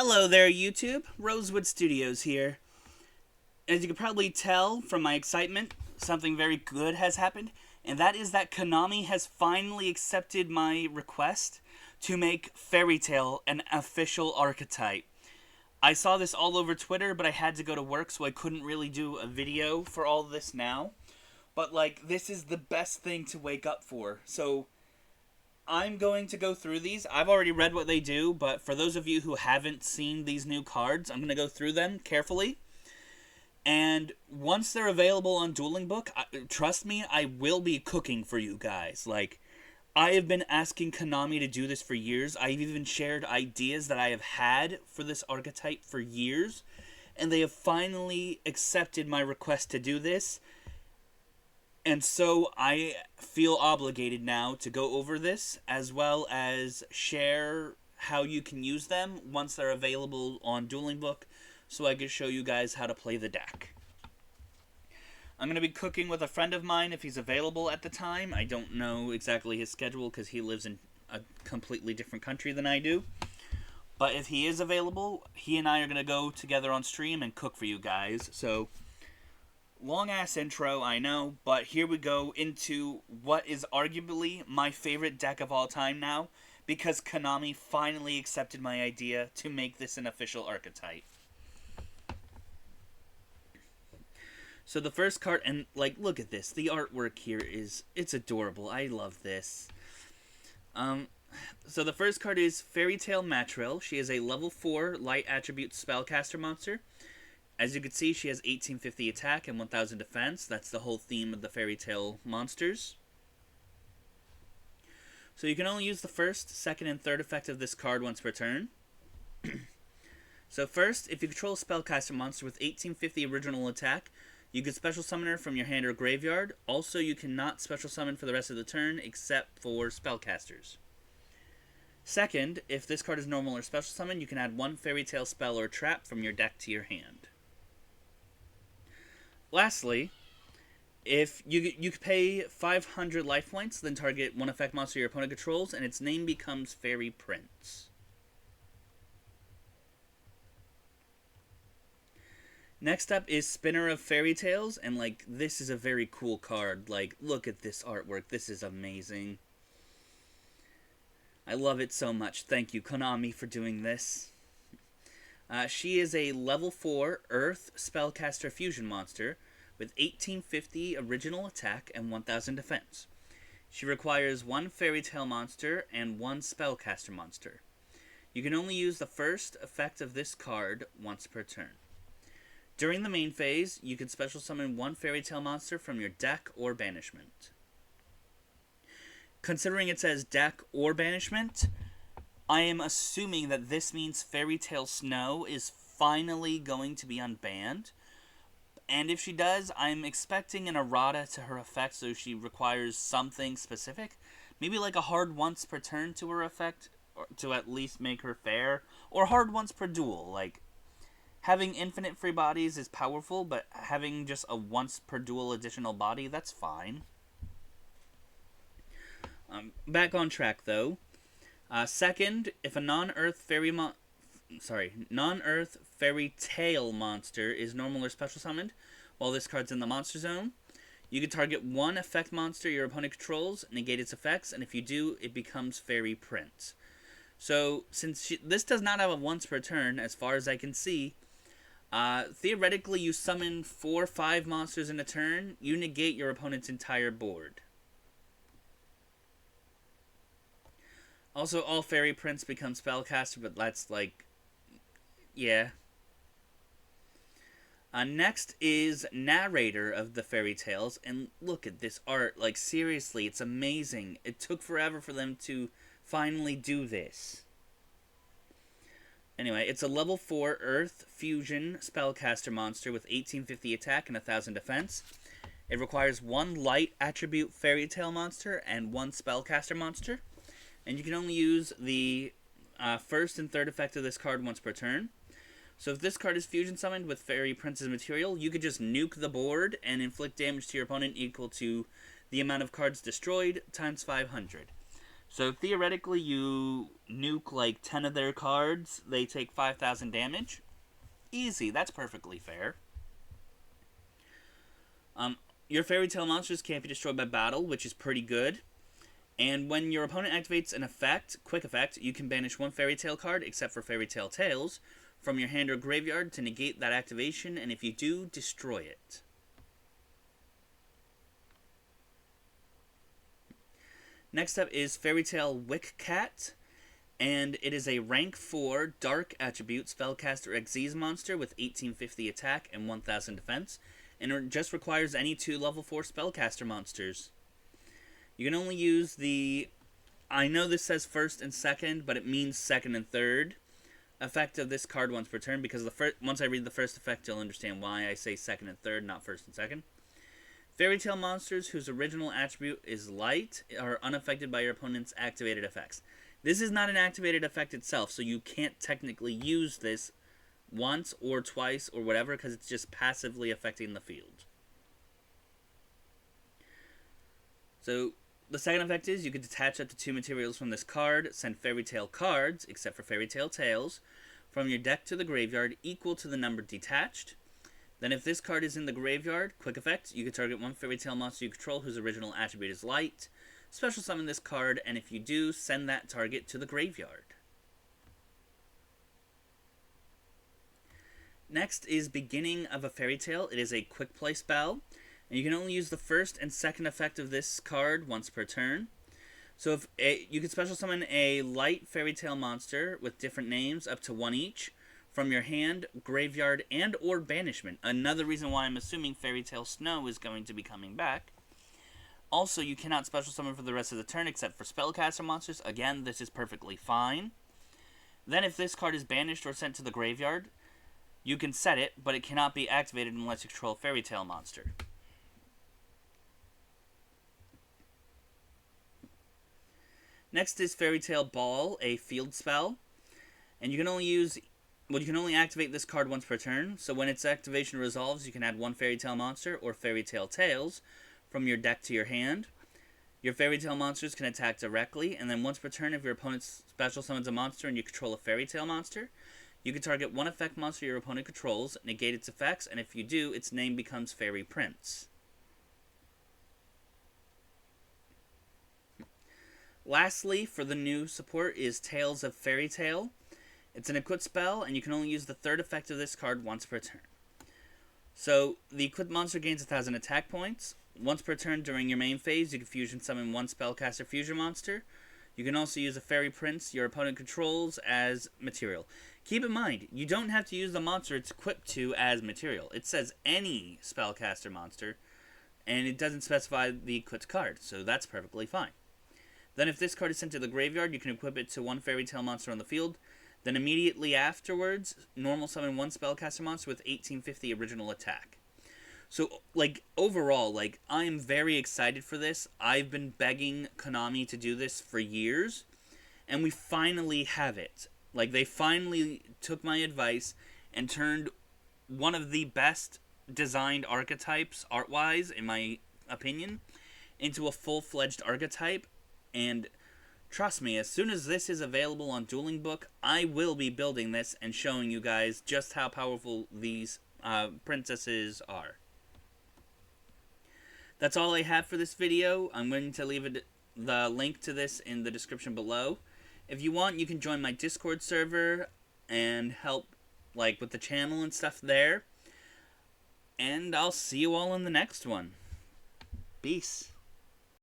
Hello there, YouTube. Rosewood Studios here. As you can probably tell from my excitement, something very good has happened, and that is that Konami has finally accepted my request to make Fairy Tail an official archetype. I saw this all over Twitter, but I had to go to work, so I couldn't really do a video for all this now. But, this is the best thing to wake up for. So, I'm going to go through these. I've already read what they do, but for those of you who haven't seen these new cards, I'm going to go through them carefully. And once they're available on Dueling Book, trust me, I will be cooking for you guys. I have been asking Konami to do this for years. I've even shared ideas that I have had for this archetype for years. And they have finally accepted my request to do this. And so I feel obligated now to go over this, as well as share how you can use them once they're available on Dueling Book, so I can show you guys how to play the deck. I'm going to be cooking with a friend of mine if he's available at the time. I don't know exactly his schedule because he lives in a completely different country than I do. But if he is available, he and I are going to go together on stream and cook for you guys. So, long-ass intro, I know, but here we go into what is arguably my favorite deck of all time now, because Konami finally accepted my idea to make this an official archetype. So the first card, and look at this, the artwork here it's adorable. I love this. So the first card is Fairy Tail Matril. She is a level 4 light attribute spellcaster monster. As you can see, she has 1850 attack and 1000 defense. That's the whole theme of the Fairy Tail monsters. So you can only use the first, second, and third effect of this card once per turn. So first, if you control a spellcaster monster with 1850 original attack, you can special summon her from your hand or graveyard. Also, you cannot special summon for the rest of the turn except for spellcasters. Second, if this card is normal or special summon, you can add one Fairy Tail spell or trap from your deck to your hand. Lastly, if you pay 500 life points, then target one effect monster your opponent controls, and its name becomes Fairy Prince. Next up is Spinner of Fairy Tales, and this is a very cool card. Look at this artwork. This is amazing. I love it so much. Thank you, Konami, for doing this. She is a level 4 Earth Spellcaster Fusion monster with 1850 original attack and 1000 defense. She requires one Fairy Tail monster and one Spellcaster monster. You can only use the first effect of this card once per turn. During the main phase, you can special summon one Fairy Tail monster from your deck or banishment. Considering it says deck or banishment, I am assuming that this means Fairy Tail Snow is finally going to be unbanned. And if she does, I'm expecting an errata to her effect, so she requires something specific. Maybe a hard once per turn to her effect, or to at least make her fair. Or hard once per duel. Having infinite free bodies is powerful, but having just a once per duel additional body, that's fine. Back on track, though. Second, if a non-Earth Fairy Tail monster is normal or special summoned while this card's in the monster zone, you can target one effect monster your opponent controls, negate its effects, and if you do, it becomes Fairy Prince. So, since this does not have a once per turn, as far as I can see, theoretically you summon 4 or 5 monsters in a turn, you negate your opponent's entire board. Also, all Fairy Prince become Spellcaster, but that's yeah. Next is Narrator of the Fairy Tales, and look at this art. Seriously, it's amazing. It took forever for them to finally do this. Anyway, it's a level 4 Earth Fusion Spellcaster monster with 1850 attack and 1000 defense. It requires one light attribute Fairy Tail monster and one Spellcaster monster. And you can only use the first and third effect of this card once per turn. So if this card is fusion summoned with Fairy Prince's material, you could just nuke the board and inflict damage to your opponent equal to the amount of cards destroyed times 500. So theoretically, you nuke like 10 of their cards, they take 5,000 damage. Easy, that's perfectly fair. Your Fairy Tale monsters can't be destroyed by battle, which is pretty good. And when your opponent activates an effect, quick effect, you can banish one Fairy Tale card, except for Fairy Tale Tales, from your hand or graveyard to negate that activation, and if you do, destroy it. Next up is Fairy Tale Wick Cat, and it is a rank 4 dark attribute spellcaster Xyz monster with 1850 attack and 1000 defense, and it just requires any 2 level 4 spellcaster monsters. You can only use the, I know this says first and second, but it means second and third effect of this card once per turn, because once I read the first effect, you'll understand why I say second and third, not first and second. Fairy Tale monsters whose original attribute is light are unaffected by your opponent's activated effects. This is not an activated effect itself, so you can't technically use this once or twice or whatever, because it's just passively affecting the field. So the second effect is you can detach up to 2 materials from this card, send Fairy Tale cards, except for Fairy Tale Tales, from your deck to the graveyard equal to the number detached. Then if this card is in the graveyard, quick effect, you can target one Fairy Tale monster you control whose original attribute is light, special summon this card, and if you do, send that target to the graveyard. Next is Beginning of a Fairy Tale. It is a quick play spell, and you can only use the first and second effect of this card once per turn. So if you can special summon a light Fairy Tale monster with different names, up to 1 each, from your hand, graveyard, and or banishment. Another reason why I'm assuming Fairy Tale Snow is going to be coming back. Also, you cannot special summon for the rest of the turn except for spellcaster monsters. Again, this is perfectly fine. Then if this card is banished or sent to the graveyard, you can set it, but it cannot be activated unless you control a Fairy Tale monster. Next is Fairy Tale Ball, a field spell. And you can only activate this card once per turn, so when its activation resolves, you can add one Fairy Tale monster or Fairy Tale Tales from your deck to your hand. Your Fairy Tale monsters can attack directly, and then once per turn, if your opponent special summons a monster and you control a Fairy Tale monster, you can target one effect monster your opponent controls, negate its effects, and if you do, its name becomes Fairy Prince. Lastly, for the new support is Tales of Fairy Tale. It's an equip spell, and you can only use the third effect of this card once per turn. So, the equipped monster gains 1,000 attack points. Once per turn during your main phase, you can fusion summon one spellcaster fusion monster. You can also use a Fairy Prince your opponent controls as material. Keep in mind, you don't have to use the monster it's equipped to as material. It says any spellcaster monster, and it doesn't specify the equipped card, so that's perfectly fine. Then if this card is sent to the graveyard, you can equip it to one Fairy Tale monster on the field. Then immediately afterwards, normal summon one spellcaster monster with 1850 original attack. So, overall, I am very excited for this. I've been begging Konami to do this for years, and we finally have it. They finally took my advice and turned one of the best designed archetypes, art-wise, in my opinion, into a full-fledged archetype, and trust me, as soon as this is available on Dueling Book, I will be building this and showing you guys just how powerful these princesses are. That's all I have for this video. I'm going to leave the link to this in the description below. If you want, you can join my Discord server and help with the channel and stuff there. And I'll see you all in the next one. Peace.